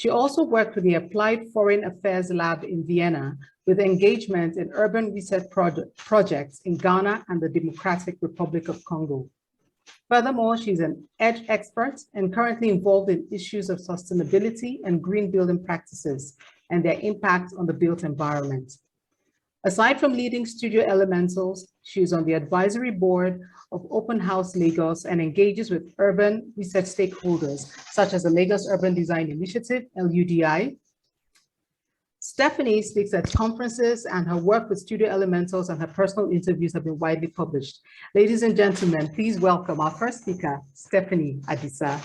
She also worked with the Applied Foreign Affairs Lab in Vienna with engagement in urban research projects in Ghana and the Democratic Republic of Congo. Furthermore, she's an edge expert and currently involved in issues of sustainability and green building practices and their impact on the built environment. Aside from leading Studio Elementals, she is on the advisory board of Open House Lagos and engages with urban research stakeholders, such as the Lagos Urban Design Initiative, LUDI. Stefanie speaks at conferences, and her work with Studio Elementals and her personal interviews have been widely published. Ladies and gentlemen, please welcome our first speaker, Stefanie Adisa.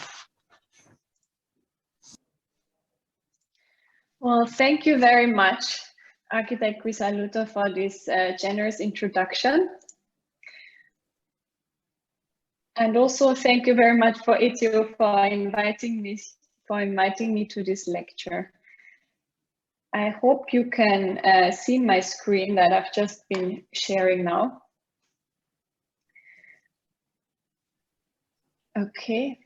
Well, thank you very much, Architect Grisaluto, for this generous introduction. And also thank you very much for ATO for inviting me to this lecture. I hope you can see my screen that I've just been sharing now. Okay.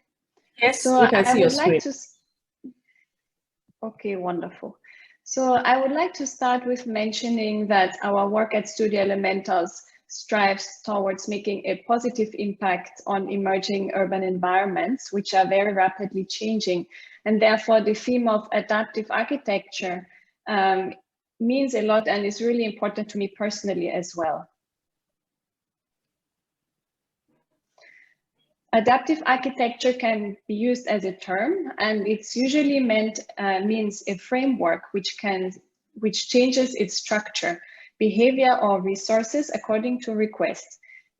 Yes, so we can see your screen. Okay, wonderful. So I would like to start with mentioning that our work at Studio Elementals strives towards making a positive impact on emerging urban environments, which are very rapidly changing. And therefore, the theme of adaptive architecture means a lot and is really important to me personally as well. Adaptive architecture can be used as a term, and it's usually means a framework which changes its structure, behavior, or resources according to request.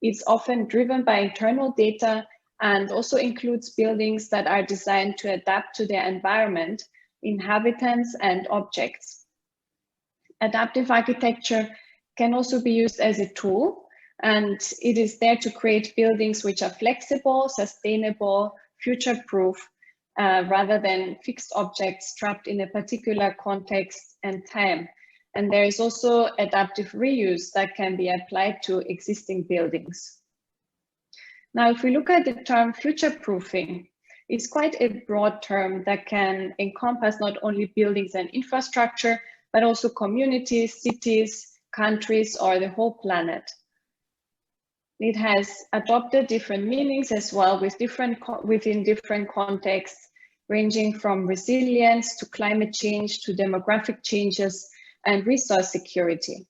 It's often driven by internal data and also includes buildings that are designed to adapt to their environment, inhabitants, and objects. Adaptive architecture can also be used as a tool, and it is there to create buildings which are flexible, sustainable, future-proof, rather than fixed objects trapped in a particular context and time. And there is also adaptive reuse that can be applied to existing buildings. Now, if we look at the term future-proofing, it's quite a broad term that can encompass not only buildings and infrastructure, but also communities, cities, countries, or the whole planet. It has adopted different meanings as well within different contexts, ranging from resilience to climate change to demographic changes and resource security.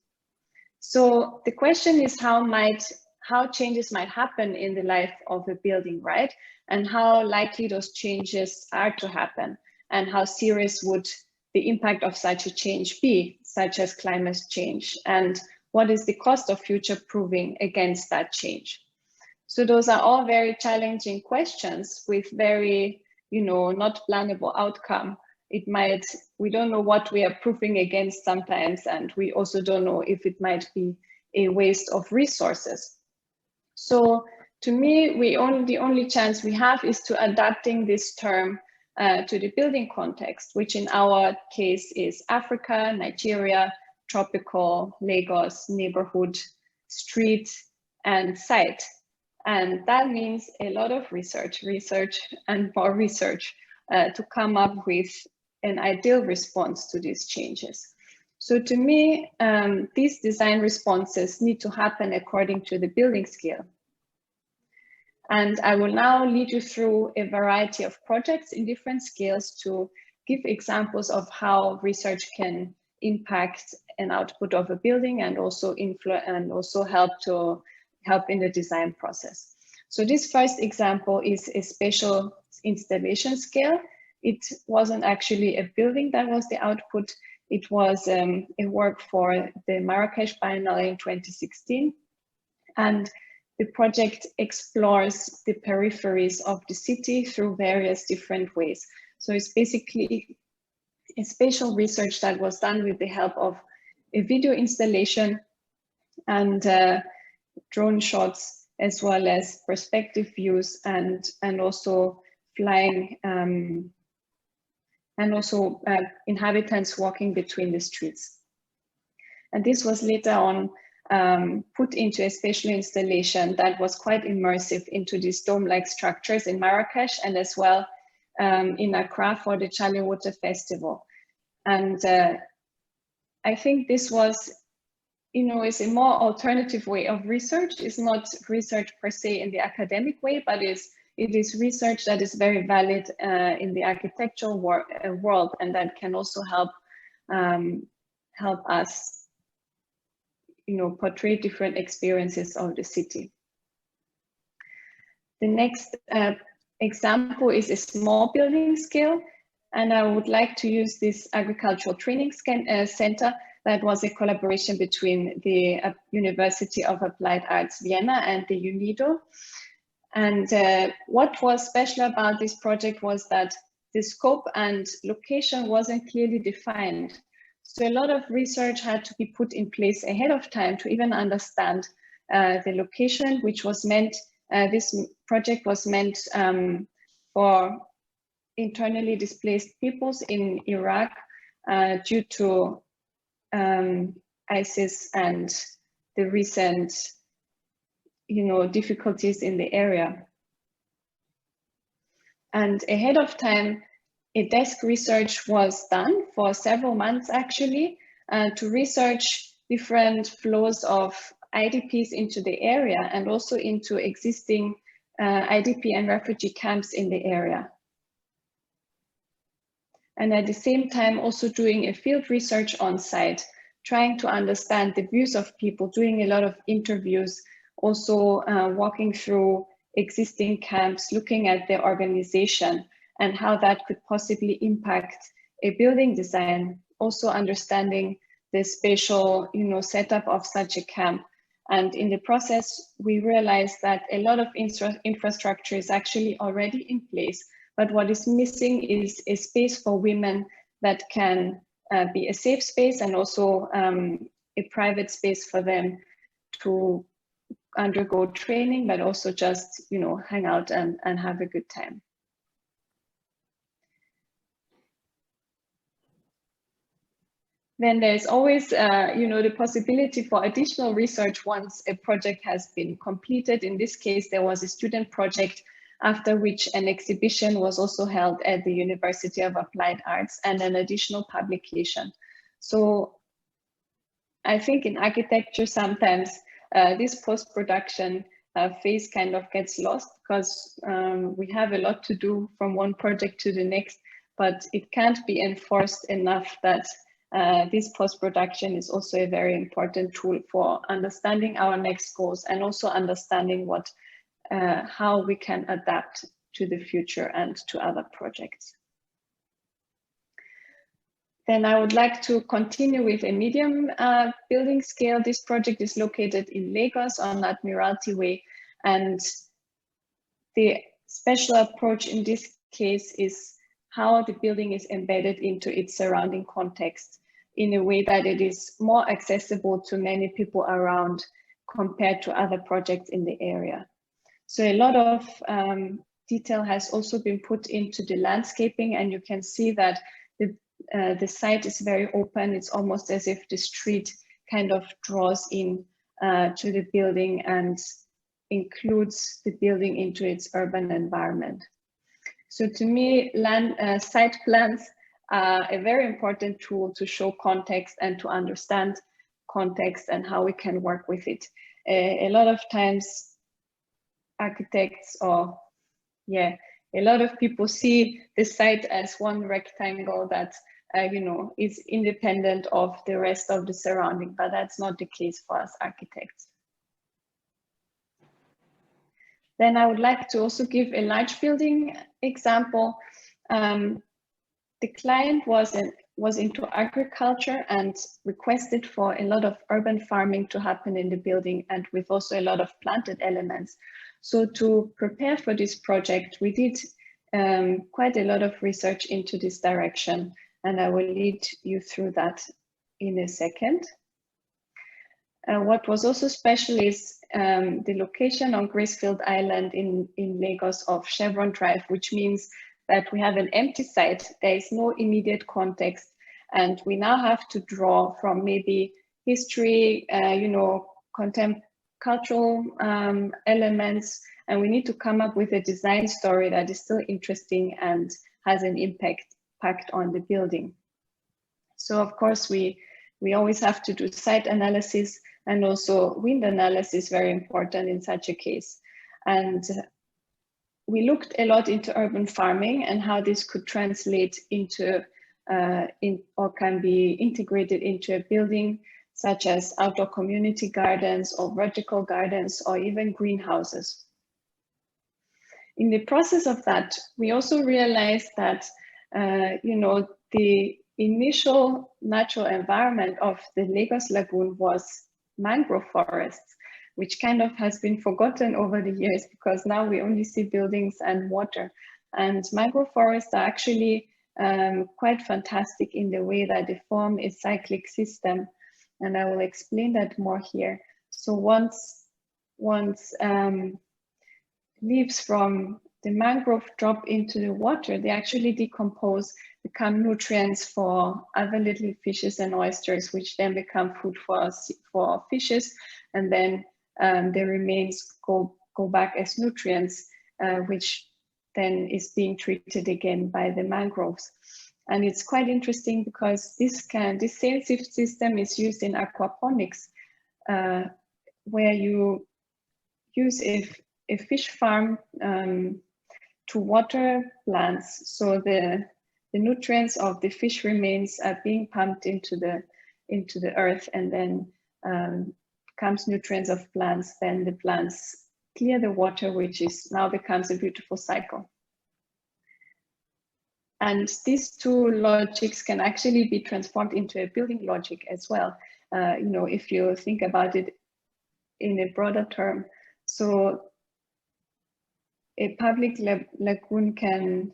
So the question is how changes might happen in the life of a building, right? And how likely those changes are to happen, and how serious would the impact of such a change be, such as climate change, and what is the cost of future-proofing against that change? So those are all very challenging questions with very, not plannable outcome. We don't know what we are proofing against sometimes, and we also don't know if it might be a waste of resources. So to me, the only chance we have is to adapting this term to the building context, which in our case is Africa, Nigeria, tropical, Lagos, neighborhood, street, and site. And that means a lot of research and more research to come up with an ideal response to these changes. So to me, these design responses need to happen according to the building scale. And I will now lead you through a variety of projects in different scales to give examples of how research can impact an output of a building and also help in the design process. So this first example is a spatial installation scale. It wasn't actually a building that was the output. It was a work for the Marrakesh Biennale in 2016. And the project explores the peripheries of the city through various different ways. So it's basically a spatial research that was done with the help of a video installation and drone shots, as well as perspective views and also flying and also inhabitants walking between the streets. And this was later on put into a spatial installation that was quite immersive into these dome-like structures in Marrakesh, and as well in Accra for the Charlie Water Festival. And I think this was, is a more alternative way of research. It's not research per se in the academic way, but it is research that is very valid in the architectural world, and that can also help us, portray different experiences of the city. The next example is a small building scale, and I would like to use this agricultural training center that was a collaboration between the University of Applied Arts Vienna and the UNIDO. And what was special about this project was that the scope and location wasn't clearly defined. So a lot of research had to be put in place ahead of time to even understand the location, which was meant, this project was meant for internally displaced peoples in Iraq due to ISIS and the recent, difficulties in the area. And ahead of time, a desk research was done for several months actually to research different flows of IDPs into the area and also into existing IDP and refugee camps in the area. And at the same time, also doing a field research on site, trying to understand the views of people, doing a lot of interviews, also walking through existing camps, looking at their organization and how that could possibly impact a building design, also understanding the spatial, setup of such a camp. And in the process, we realized that a lot of infrastructure is actually already in place, but what is missing is a space for women that can be a safe space and also a private space for them to undergo training, but also just, hang out and have a good time. Then there's always, the possibility for additional research once a project has been completed. In this case, there was a student project after which an exhibition was also held at the University of Applied Arts and an additional publication. So I think in architecture, sometimes this post-production phase kind of gets lost because we have a lot to do from one project to the next, but it can't be enforced enough that this post-production is also a very important tool for understanding our next goals and also understanding how we can adapt to the future and to other projects. Then I would like to continue with a medium building scale. This project is located in Lagos on Admiralty Way, and the special approach in this case is how the building is embedded into its surrounding context in a way that it is more accessible to many people around compared to other projects in the area. So a lot of detail has also been put into the landscaping, and you can see that the site is very open. It's almost as if the street kind of draws in to the building and includes the building into its urban environment. So to me, site plans are a very important tool to show context and to understand context and how we can work with it. A lot of times architects a lot of people see the site as one rectangle that is independent of the rest of the surrounding, but that's not the case for us architects. Then I would like to also give a large building example. The client was into agriculture and requested for a lot of urban farming to happen in the building, and with also a lot of planted elements. So to prepare for this project, we did quite a lot of research into this direction, and I will lead you through that in a second. What was also special is the location on Gracefield Island in Lagos of Chevron Drive, which means that we have an empty site. There is no immediate context, and we now have to draw from maybe history, cultural elements, and we need to come up with a design story that is still interesting and has an impact on the building. So of course, we always have to do site analysis, and also wind analysis, very important in such a case. And we looked a lot into urban farming and how this could translate into or can be integrated into a building, such as outdoor community gardens or vertical gardens or even greenhouses. In the process of that, we also realized that the initial natural environment of the Lagos Lagoon was mangrove forests, which kind of has been forgotten over the years because now we only see buildings and water. And mangrove forests are actually quite fantastic in the way that they form a cyclic system. And I will explain that more here. So once leaves from the mangrove drop into the water, they actually decompose, become nutrients for other little fishes and oysters, which then become food for fishes, and then the remains go back as nutrients, which then is being treated again by the mangroves. And it's quite interesting because this same system is used in aquaponics, where you use a fish farm to water plants. So the nutrients of the fish remains are being pumped into the earth, and then comes nutrients of plants. Then the plants clear the water, which is now becomes a beautiful cycle. And these two logics can actually be transformed into a building logic as well. If you think about it in a broader term. So a public lagoon can,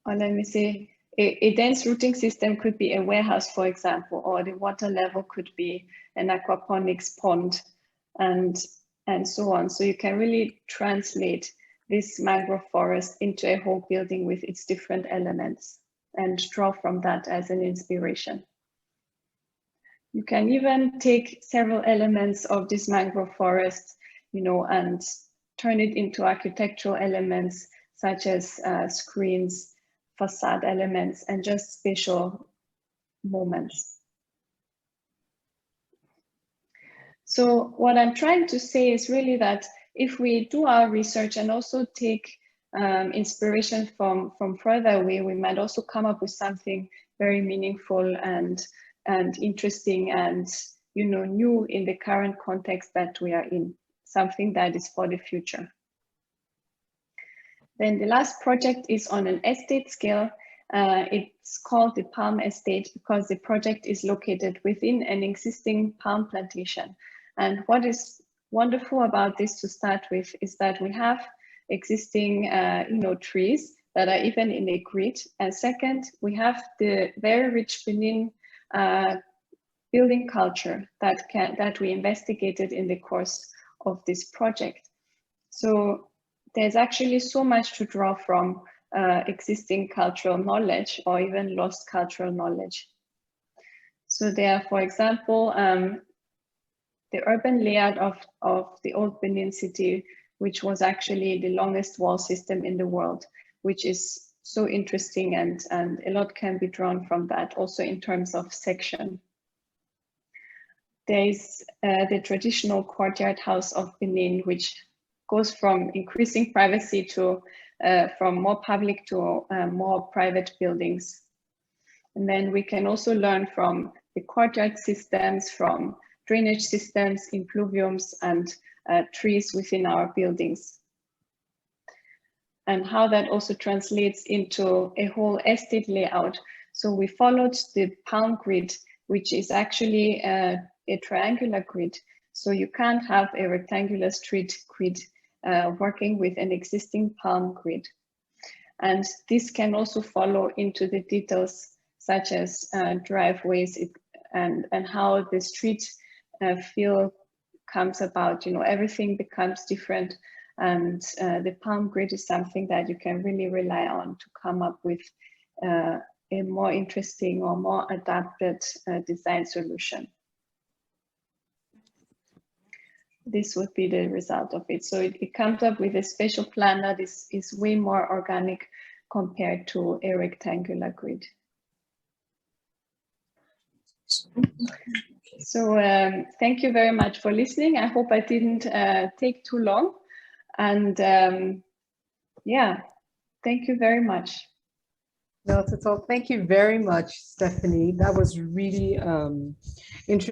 or let me say, a dense routing system could be a warehouse, for example, or the water level could be an aquaponics pond, and so on. So you can really translate this mangrove forest into a whole building with its different elements and draw from that as an inspiration. You can even take several elements of this mangrove forest, and turn it into architectural elements such as screens, facade elements, and just spatial moments. So what I'm trying to say is really that if we do our research and also take inspiration from further away, we might also come up with something very meaningful and interesting and new in the current context that we are in, something that is for the future. Then the last project is on an estate scale. It's called the Palm Estate because the project is located within an existing palm plantation. And what is wonderful about this to start with is that we have existing trees that are even in a grid. And second, we have the very rich Benin building culture that we investigated in the course of this project. So there's actually so much to draw from existing cultural knowledge or even lost cultural knowledge. So there, for example, the urban layout of the old Benin city, which was actually the longest wall system in the world, which is so interesting, and a lot can be drawn from that also in terms of section. There is the traditional courtyard house of Benin, which goes from increasing privacy to from more public to more private buildings. And then we can also learn from the courtyard systems, from drainage systems, impluviums, and trees within our buildings, and how that also translates into a whole estate layout. So we followed the palm grid, which is actually a triangular grid. So you can't have a rectangular street grid working with an existing palm grid. And this can also follow into the details such as driveways and how the street feel comes about. Everything becomes different, and the palm grid is something that you can really rely on to come up with a more interesting or more adapted design solution. this would be the result of it. So it comes up with a spatial plan that is way more organic compared to a rectangular grid. So thank you very much for listening. I hope I didn't take too long. And yeah, thank you very much. Not at all. Thank you very much, Stephanie. That was really interesting.